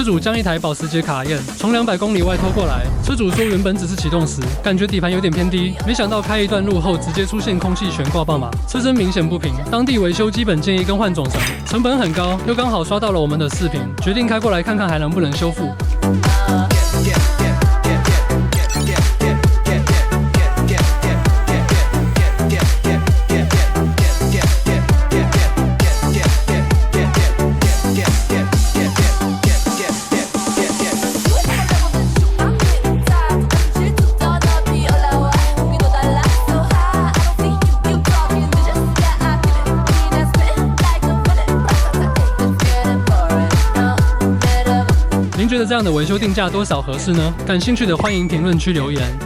车主将一台保时捷卡宴从200公里外拖过来，车主说原本只是启动时感觉底盘有点偏低，没想到开一段路后直接出现空气悬挂爆码，车身明显不平。当地维修基本建议更换总成，成本很高，又刚好刷到了我们的视频，决定开过来看看还能不能修复。您觉得这样的维修定价多少合适呢？感兴趣的欢迎评论区留言。